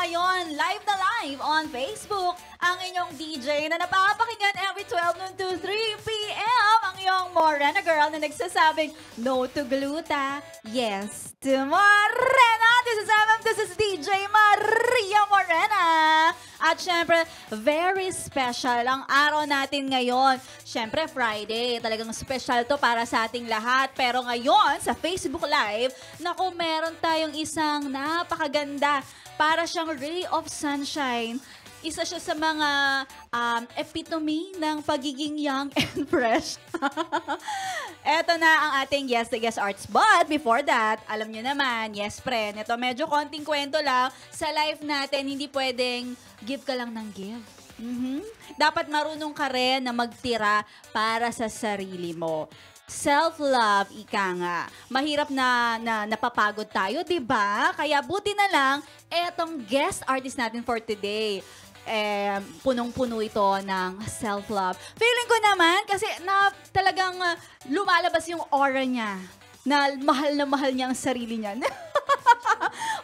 ngayon, live na live on Facebook, ang inyong DJ na napapakinggan every 12 noon to 3 p.m. Ang iyong Morena girl na nagsasabing, no to gluta, yes to Morena. This is DJ Maria Morena. At syempre, very special ang araw natin ngayon. Syempre, Friday. Talagang special to para sa ating lahat. Pero ngayon, sa Facebook Live, naku, meron tayong isang napakaganda. Para siyang ray of sunshine. Isa siya sa mga epitome ng pagiging young and fresh. Eto na ang ating guest artist. But before that, alam nyo naman, yes friend, ito medyo konting kwento lang. Sa life natin, hindi pwedeng give ka lang ng give. Dapat marunong ka rin na magtira para sa sarili mo. Self-love, ika nga. Mahirap na napapagod tayo, di ba? Kaya buti na lang, etong guest artist natin for today. Punong-puno ito ng self-love. Feeling ko naman, kasi talagang lumalabas yung aura niya. Na mahal niya ang sarili niya.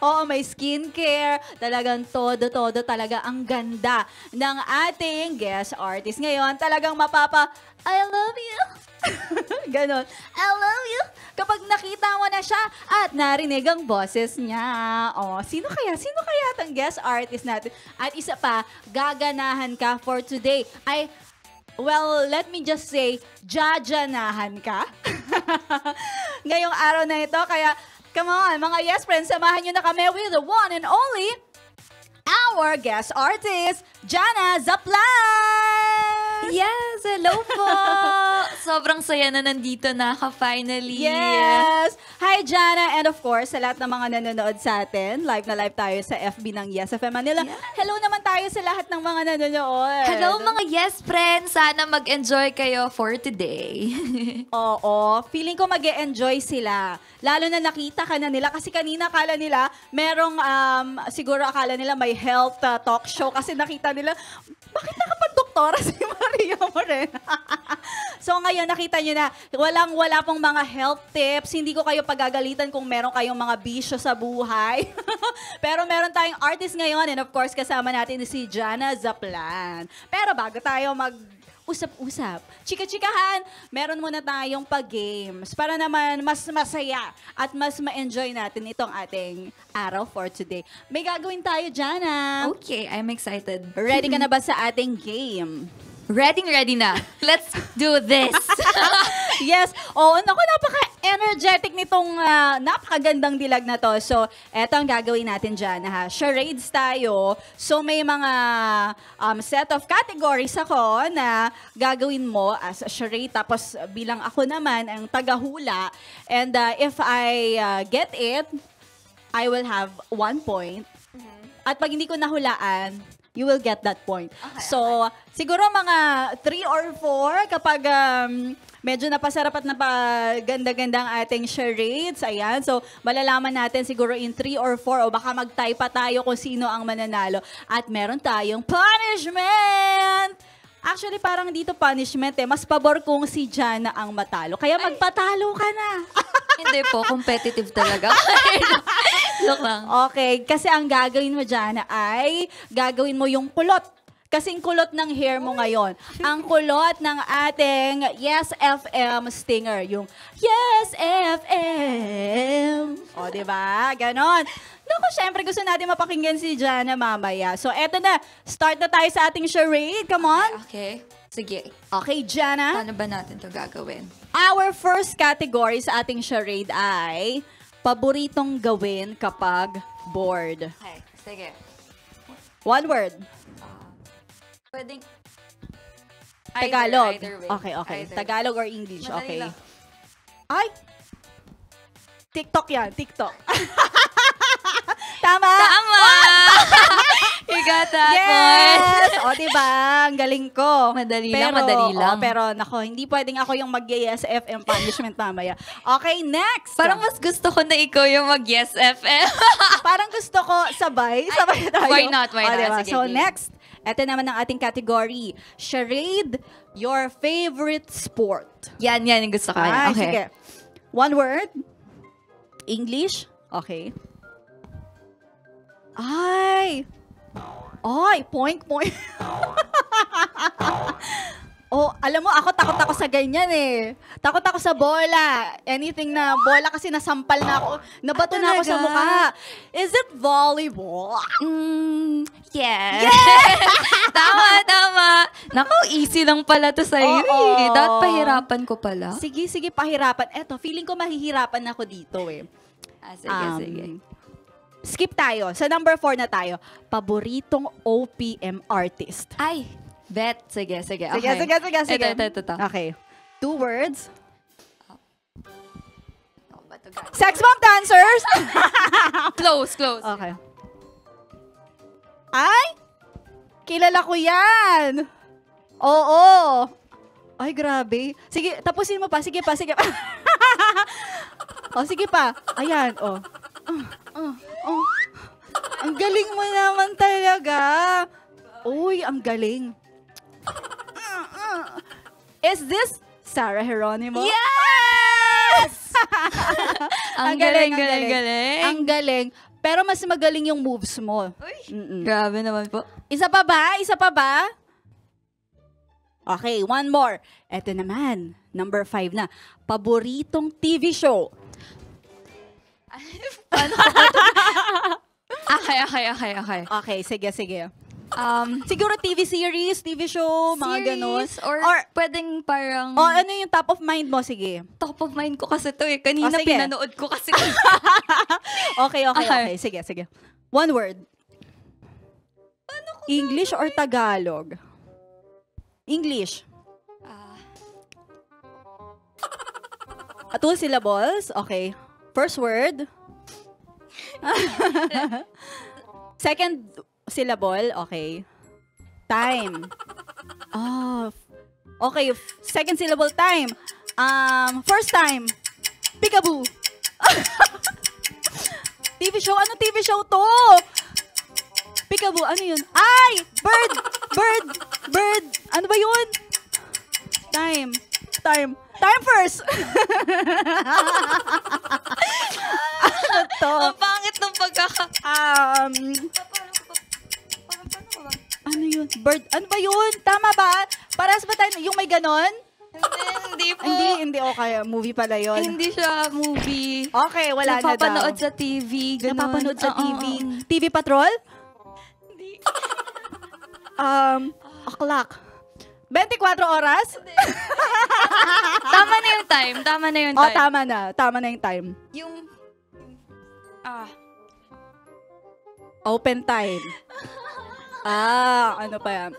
Oo, may skincare. Talagang todo talaga ang ganda ng ating guest artist. Ngayon, talagang I love you. Ganon. I love you. Kapag nakita mo na siya at narinig ang boses niya. Oh, sino kaya itong guest artist natin? At isa pa, gaganahan ka for today. Well, let me just say, jajanahan ka. Ngayong araw na ito, kaya come on, mga yes friends, samahan nyo na kami with the one and only our guest artist, Jana Zaplan! Yes, hello po! Sobrang saya na nandito na finally. Yes! Hi, Jana! And of course, sa lahat ng mga nanonood sa atin, live na live tayo sa FB ng Yes FM Manila. Yeah. Hello naman tayo sa lahat ng mga nanonood. Hello mga yes friends! Sana mag-enjoy kayo for today. Oo, feeling ko mag-e-enjoy sila. Lalo na nakita ka na nila kasi kanina akala nila merong, siguro akala nila may health talk show kasi nakita nila, bakit nakapag-doktora si Maria Morena? So ngayon, nakita nyo na, wala pong mga health tips. Hindi ko kayo pagagalitan kung meron kayong mga bisyo sa buhay. Pero meron tayong artist ngayon and of course, kasama natin si Jana Zaplan. Pero bago tayo usap-usap, chika-chikahan, meron muna tayong pag-games para naman mas masaya at mas ma-enjoy natin itong ating araw for today. May gagawin tayo, Jana. Okay, I'm excited. Ready ka na ba sa ating game? Ready na. Let's do this. Yes. Oo, naku, napaka-energetic nitong napakagandang dilag na to. So, eto ang gagawin natin dyan. Charades tayo. So, may mga set of categories ako na gagawin mo as a charade. Tapos, bilang ako naman ang tagahula. And if I get it, I will have 1 point. At pag hindi ko nahulaan, you will get that point. Okay, so, siguro mga 3 or 4 kapag medyo napasarap at napaganda-ganda ang ating charades. Ayan. So, malalaman natin siguro in 3 or 4 o baka mag-tie pa tayo kung sino ang mananalo. At meron tayong punishment! Actually, parang dito punishment mas pabor kung si Jana ang matalo. Kaya magpatalo ka na. Hindi po, competitive talaga. Look lang. Okay, kasi ang gagawin mo dyan ay gagawin mo yung kulot. Kasing kulot ng hair mo ngayon. Ang kulot ng ating Yes FM stinger. Yung Yes FM. O, diba? Ganon. Naku, syempre gusto natin mapakinggan si Jana mamaya. So, eto na. Start na tayo sa ating charade. Come on. Okay. Sige. Okay, Jana. Paano ba natin ito gagawin? Our first category sa ating charade ay paboritong gawin kapag bored. Okay, sige. 1 word. Pwedeng Tagalog. Either way. Okay. Either. Tagalog or English. Madali Okay. lang. Ay! TikTok yan. TikTok. Tama? Tama! You got that Yes! O, diba? Ang galing ko. Madali lang. Pero, nako, hindi pwedeng ako yung mag-yes FM punishment mamaya. Okay, next. Parang mas gusto ko na ikaw yung mag-yes FM. Parang gusto ko sabay tayo. Why not? O, diba? Sige, So, game. next. Ito naman ang ating category. Charade, your favorite sport. Yan yung gusto ko. Ay, Okay. sige. 1 word. English. Okay. Ay! Ay, point. Oh, alam mo, takot ako sa ganyan eh. Takot ako sa bola. Anything na bola kasi nasampal na ako. Nabato na ako sa talaga? mukha. Is it volleyball? Yes. Tama. Naku, easy lang pala to sa'yo Oo. eh. Dapat pahirapan ko pala. Sige, pahirapan. Eto, feeling ko mahihirapan ako dito eh. Sige. Skip tayo. Sa number 4 na tayo. Paboritong OPM artist. Ay, bet. Sige. Sige. Ito. Okay. 2 words. Ano ba to, guys? Sex bomb dancers! Close. Okay. Ay! Kilala ko yan! Oo! Ay, grabe. Sige, tapusin mo pa. Sige pa. O, sige pa. Ayan, oh. Ang galing mo naman talaga. Uy, ang galing. Is this Sarah Geronimo? Yes! Ang galing. Ang galing. Pero mas magaling yung moves mo. Uy, grabe naman po. Isa pa ba? Okay, one more. Eto naman, number 5 na. Paboritong TV show. Paano ko ba ito? Okay. Okay, sige. Um, Siguro TV series, TV show, mga ganun. series or pwedeng parang O ano yung top of mind mo? Sige. top of mind ko kasi to eh. Kanina sige. pinanood ko kasi. Okay. Sige. One word. English or Tagalog? English. Two syllables. Okay. First word. Second syllable. Okay. Time. Oh. Okay. Second syllable, time. First time. Peekaboo. TV show? Ano TV show to? Peekaboo. Ano yun? Ay! Bird! Ano ba yun? Time first! Ano to? Ang pangit ng pagkaka... Ano yun? Bird? Ano ba yun? Tama ba? Parehas ba tayo? Yung may ganon? Hindi po. Hindi. Okay, movie pala yun. Hindi siya movie. Okay, wala na daw. Napapanood sa TV. Ganun. Napapanood sa Oo, TV. oo. TV Patrol? Hindi. O'clock. 24 oras? Tama na yung time. Oh, tama na. Tama na yung time. Yung... Open time. Ano pa yan?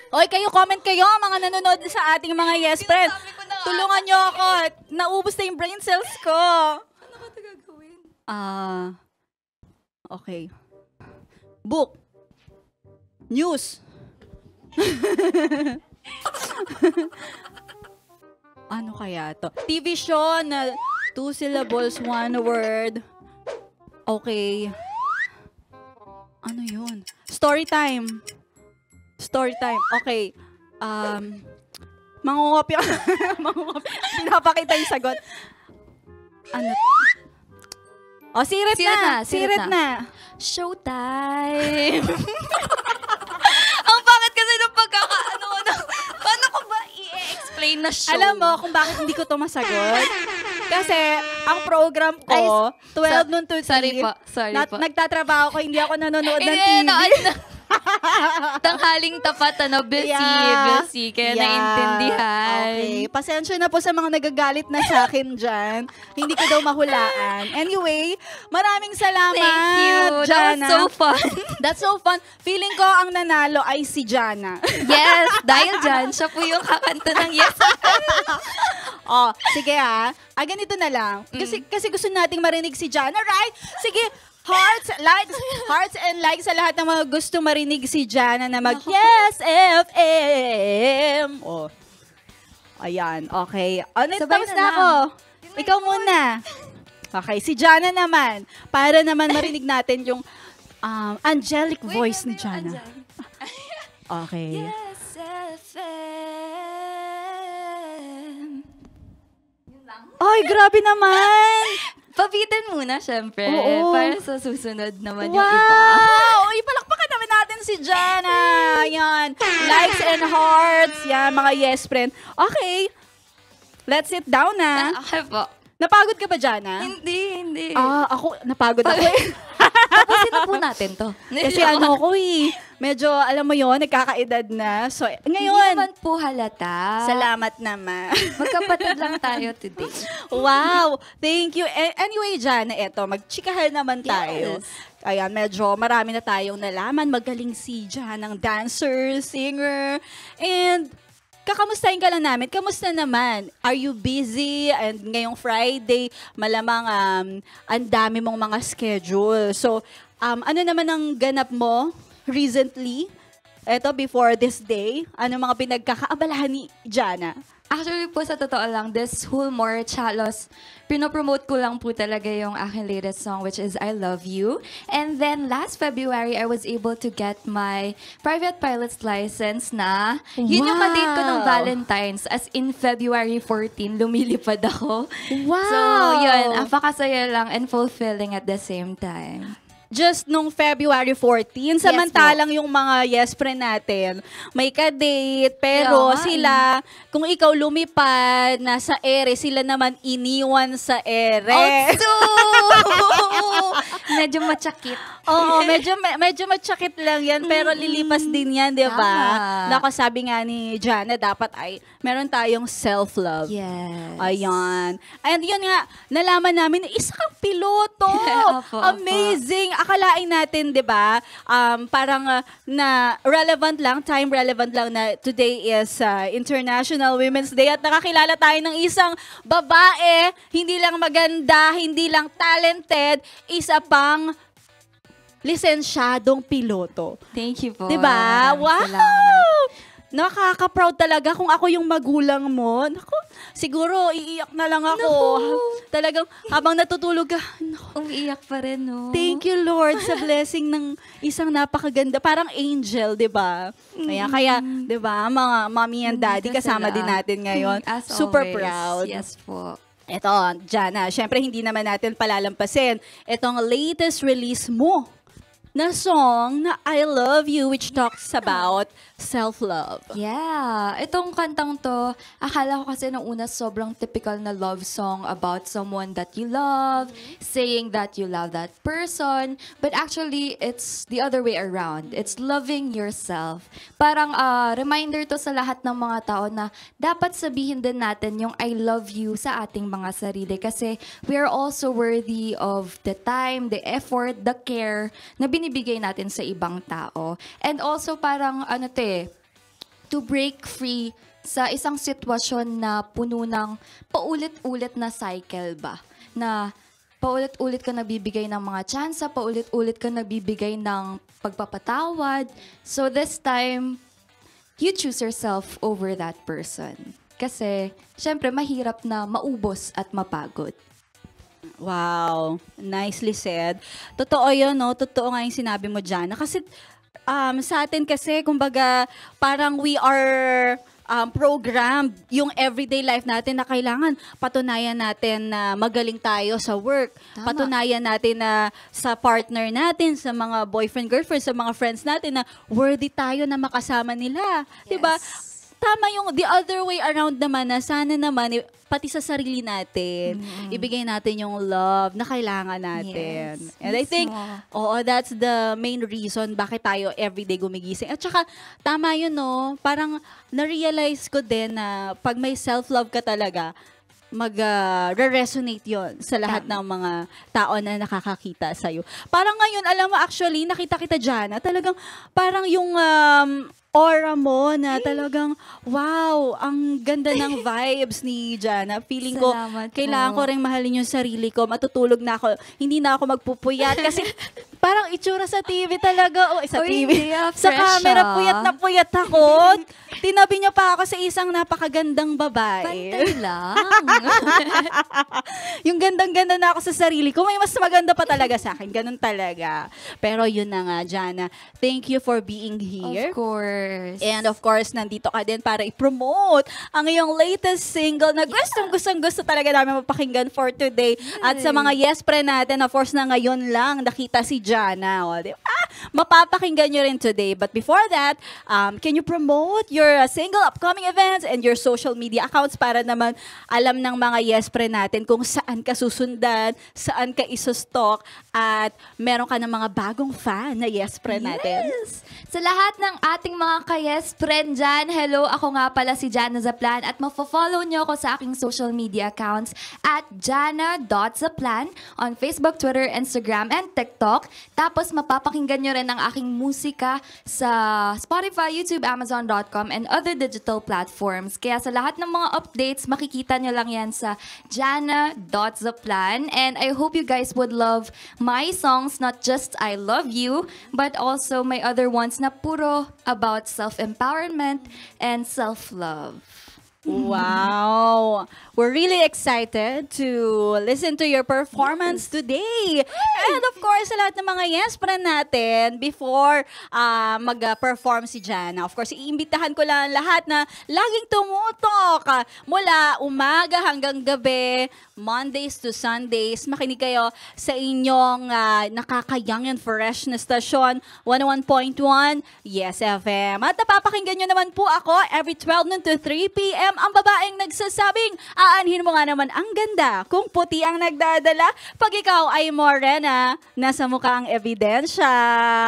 Oy, comment kayo, mga nanonood sa ating mga yes friend. Sinasabi ko na nga. Tulungan nyo ako. Naubos na yung brain cells ko. Ano ba ito gagawin? Okay. Book. News. Ano kaya to? TV show na 2 syllables, 1 word. Okay. Ano yun? Story time. Okay. Mangungopia. Pinapakita yung sagot. Ano? Oh, sirit na. Showtime! Ang pangit kasi ng pagkakaano ko na, paano ko ba i-explain na show? Alam mo kung bakit hindi ko to masagot? Kasi ang program ko, 12 noon to 3. Sorry po. Nagtatrabaho ko, hindi ako nanonood ng Hindi, TV. Tanghaling tapat, busy. Kaya naiintindihan. Okay. Pasensya na po sa mga nagagalit na sa akin dyan. Hindi ko daw mahulaan. Anyway, maraming salamat, Thank you. That was Jana. so fun. That's so fun. Feeling ko ang nanalo ay si Jana. Yes, dahil dyan, siya po yung kakanta ng yes. Oh, sige ganito na lang. Kasi gusto nating marinig si Jana, right? Sige, hearts and likes sa lahat ng mga gusto marinig si Jana na mag-Yes FM. Oh. Ayan, okay. Sabay Tapos na na lang. ako. Ikaw muna. Okay, si Jana naman. Para naman marinig natin yung angelic voice ni Jana. Okay. Yes, FM. Yun lang. Ay, grabe naman! Awitin muna, syempre. Oo. Para sa susunod naman yung iba. Wow! Ipalakpakan naman natin si Jana. Yan. Likes and hearts. Yan, mga yes friend. Okay. Let's sit down na. Okay po. Napagod ka ba, Jana? Hindi. Ako, napagod ako eh. Tapusin na po natin to. Kasi ano ko eh. Medyo, alam mo yon nagkakaedad na. So, Hindi ngayon, naman po halata. salamat naman. Magkapatid lang tayo today. Wow! Thank you. Anyway, Jana, eto, magchikahan naman tayo. Yes. Ayan, medyo marami na tayong nalaman. Magaling si Jana ng dancer, singer, and kakamustahin ka lang namin. Kamusta naman? Are you busy? And ngayong Friday, malamang ang dami mong mga schedule. So, ano naman ang ganap mo recently? Eto, before this day, ano mga pinagkakaabalahan ni Jana? Actually po, sa totoo lang, this whole More Chalos, pinopromote ko lang po talaga yung aking latest song, which is I Love You. And then last February, I was able to get my private pilot's license na. Yun yung kadate ko ng Wow! Valentine's. As in February 14, lumilipad ako. Wow! So, yun, napakasaya lang and fulfilling at the same time. Just nung February 14, samantalang yung mga yes friend natin, may ka-date, pero Kaya nga sila, kung ikaw lumipad, nasa ere, sila naman iniwan sa ere. Also! Medyo matsakit. Oo, medyo matsakit lang yan, pero lilipas din yan, di ba? Tama. Nako, sabi nga ni Jana, dapat ay meron tayong self-love. Yes. Ayan. And yun nga, nalaman namin, isa kang piloto. Opo, Amazing. Akalain natin, di ba, parang na relevant lang, time relevant lang na today is International Women's Day at nakakilala tayo ng isang babae, hindi lang maganda, hindi lang talented, isa pang lisensyadong piloto. Thank you po. Diba? Maraming Wow! salamat. Nakaka-proud talaga kung ako yung magulang mo. Naku, siguro iiyak na lang ako. Talagang habang natutulog ka, naku, Umiiyak pa rin, no? thank you Lord sa blessing ng isang napakaganda, parang angel, 'di ba? Kaya 'di ba, mga mommy and daddy Nandito kasama sila. din natin ngayon. As Super always. proud. Yes po. Eto, Jana, syempre hindi naman natin palalampasin itong latest release mo na song na I Love You, which talks about self-love. Yeah. Itong kantang to, akala ko kasi nung una sobrang typical na love song about someone that you love, saying that you love that person. But actually, it's the other way around. It's loving yourself. Parang reminder to sa lahat ng mga tao na dapat sabihin din natin yung I love you sa ating mga sarili. Kasi we are also worthy of the time, the effort, the care na binibigay natin sa ibang tao. And also parang to break free sa isang sitwasyon na puno ng paulit-ulit na cycle ba? Na paulit-ulit ka nagbibigay ng mga tsansa, paulit-ulit ka nagbibigay ng pagpapatawad. So this time, you choose yourself over that person. Kasi, syempre, mahirap na maubos at mapagod. Wow, nicely said. Totoo yun, no? Totoo nga yung sinabi mo dyan. Kasi sa atin kasi, kumbaga, parang we are programmed yung everyday life natin na kailangan patunayan natin na magaling tayo sa work. Tama. Patunayan natin na sa partner natin, sa mga boyfriend, girlfriend, sa mga friends natin na worthy tayo na makasama nila. Yes. Diba? Tama yung the other way around naman na sana naman pati sa sarili natin, ibigay natin yung love na kailangan natin. Yes, And I think, mismo. that's the main reason bakit tayo everyday gumigising. At saka, tama yun, no? Parang na-realize ko din na pag may self-love ka talaga, mag-resonate yon sa lahat ng mga tao na nakakakita sa'yo. Parang ngayon, alam mo, actually, nakita kita dyan, talagang parang yung aura mo na talagang, wow, ang ganda ng vibes ni Jana. Feeling ko, Salamat po. kailangan ko rin mahalin yung sarili ko. Matutulog na ako. Hindi na ako magpupuyat kasi parang itsura sa TV talaga. O, sa Uy, TV. hindi Sa fresh, camera, ah. puyat na puyat ako. Tinabi niya pa ako sa isang napakagandang babae. Pantay lang. Yung gandang-ganda na ako sa sarili ko, may mas maganda pa talaga sa akin. Ganun talaga. Pero yun na nga, Jana. Thank you for being here. Of course. And of course, nandito ka din para i-promote ang iyong latest single na gusto talaga namin mapakinggan for today. At sa mga yes pre natin, of course, na ngayon lang nakita si Jana. O, di ba? Mapapakinggan nyo rin today. But before that, can you promote your single, upcoming events, and your social media accounts para naman alam ng mga yes pre natin kung saan ka susundan, saan ka isustalk, at meron ka ng mga bagong fan na yes pre natin. Yes! Sa lahat ng ating mga ka-yes friend dyan, hello, ako nga pala si Jana Zaplan at mafollow nyo ako sa aking social media accounts at jana.zaplan on Facebook, Twitter, Instagram, and TikTok. Tapos mapapakinggan nyo rin ang aking musika sa Spotify, YouTube, Amazon.com, and other digital platforms. Kaya sa lahat ng mga updates, makikita nyo lang yan sa jana.zaplan. And I hope you guys would love my songs, not just I Love You, but also my other ones na puro about self-empowerment and self-love. Wow! We're really excited to listen to your performance today. And of course, sa lahat ng mga yes friend natin, before mag-perform si Jana, of course, iimbitahan ko lang lahat na laging tumutok mula umaga hanggang gabi, Mondays to Sundays. Makinig kayo sa inyong nakakayang and fresh na stasyon, 101.1 Yes FM. At napapakinggan nyo naman po ako every 12 noon to 3 p.m. Ang babaeng nagsasabing, aanhin mo nga naman ang ganda kung puti ang nagdadala. Pag ikaw ay morena, nasa mukha ang ebidensya.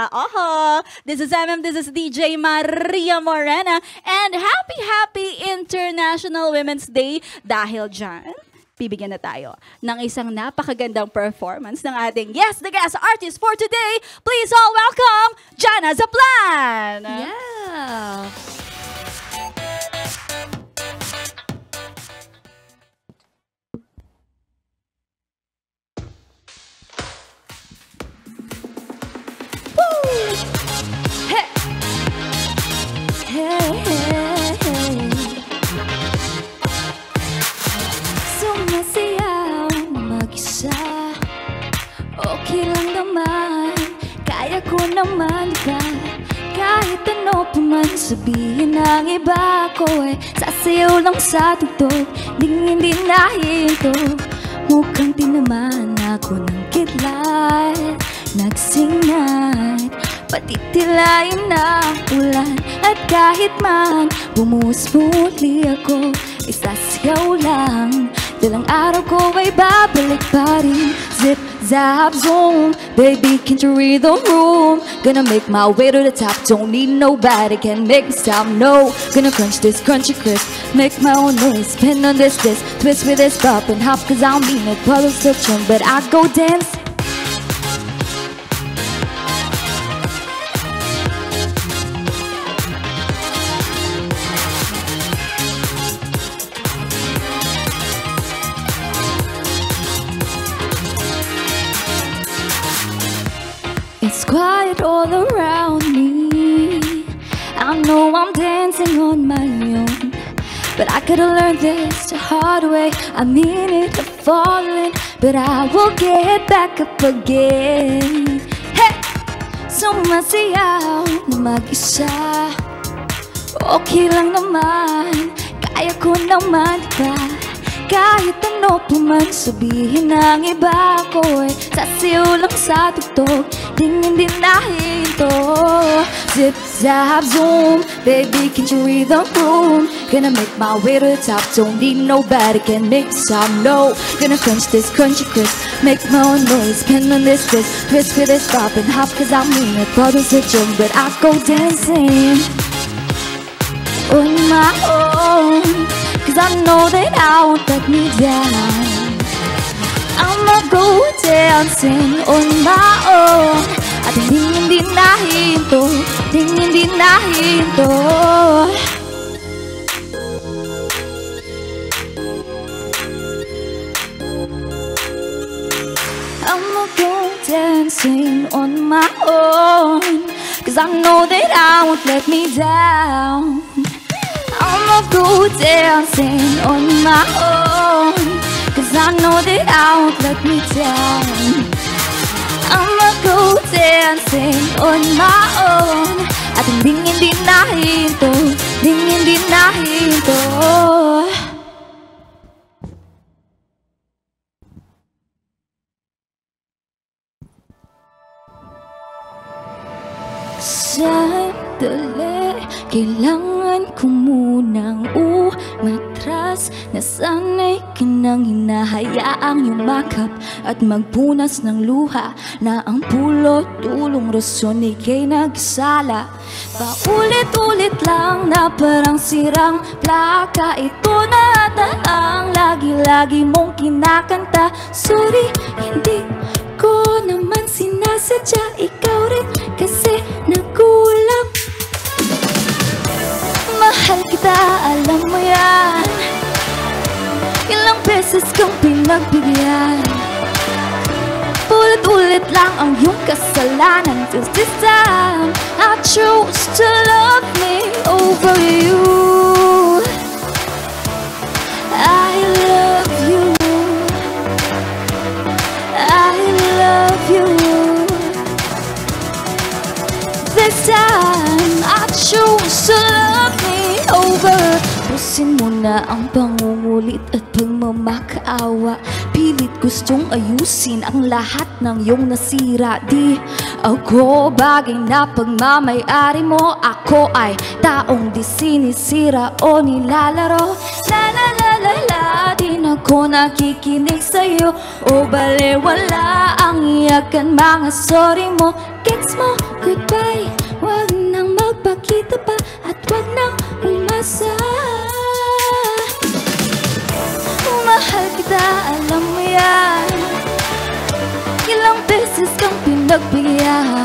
Oho! This is this is DJ Maria Morena. And happy International Women's Day dahil dyan, bibigyan na tayo ng isang napakagandang performance ng ating the guest artist for today. Please all welcome Jana Zaplan! Yeah! Hey! Hey, hey, hey. Sumasayaw mag-isa. Okay lang naman, kaya ko naman ka. Kahit ano pa man sabihin ng iba ko, sasayaw lang sa tugtog, hindi nahinto. Mukhang tinaman ako ng kidlat, nagsingat, patitilayin na ulan. At kahit man bumusmutli ako, isasayaw lang. Dalang araw ko ay babalik pa rin. Zip, zap, zoom, baby, can't you read the room? Gonna make my way to the top, don't need nobody, can make me stop, no. Gonna crunch this crunchy crisp, make my own noise, spin on this, twist with this bop and hop, cause I don't mean it, follows the trend, but I go dance. It's quiet all around me. I know I'm dancing on my own, but I could've learned this the hard way. I mean it, I'm falling, but I will get back up again. Hey! Sumasayaw na mag-isa. Okay lang naman, kaya ko naman, diba? Kahit ano pa man sabihin ng iba ko, sasayaw lang sa tugtog, hindi nahinto. Zip, zap, zoom, baby, can't you read the room? Gonna make my way to the top, don't need nobody, can make me stop, no. Gonna crunch this crunchy crisp, make my own noise, spin on this, twist with this bop and hop, cause I mean it, bottles of gin, but I go dancing on my own. Cause I know that I won't let me down. I'ma go dancing on my own. At hindi nahinto, hindi nahinto. I'ma go dancing on my own, 'cause I know that I won't let me down. I'ma go dancing on my own, 'cause I know that I won't let me down. I'ma go dancing on my own, at hindi nahinto, hindi nahinto. Sandali, kailangan ko munang umatras. Nasanay ka nang hinahayaang yumakap at magpunas ng luha, na ang pulot tulong rason ika'y nagsala. Paulit-ulit lang na parang sirang plaka, ito na ata ang lagi-lagi mong kinakanta. Sorry, hindi ko naman sinasadya, ikaw rin kasi nagulang. Mahal kita, alam mo yan, ilang beses kang pinagbigyan. Ulit-ulit lang ang iyong kasalanan, 'cause this time I chose to love me over you. I love you, I love you. This time I chose to love me over. Pusin mo na ang pangungulit at pagmamakaawa. Pilit gustong ayusin ang lahat ng iyong nasira. Di ako bagay na pagmamay-ari mo. Ako ay taong di sinisira o nilalaro. La la la la la, di na ako nakikinig sa'yo o balewala ang iyakan mga sorry mo. Gets mo, goodbye, wag nang magpakita pa at wag nang umasa. Mahal kita, alam mo yan, ilang beses kang pinagbigyan.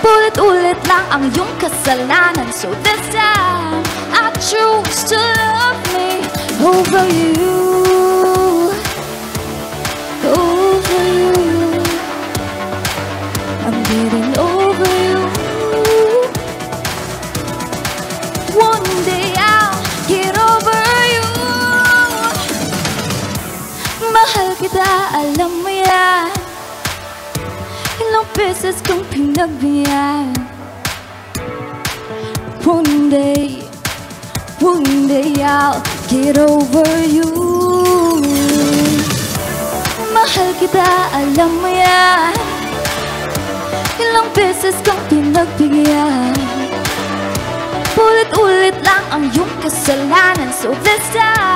Ulit-ulit lang ang iyong kasalanan, so this time I choose to love me over you, over you. I'm getting over you. One day I'll get over you. Mahal kita, alam mo yan, ilang beses kang pinagbigyan. One day I'll get over you. Mahal kita, alam mo yan, ilang beses kang pinagbigyan. Ulit-ulit lang ang iyong kasalanan, so this time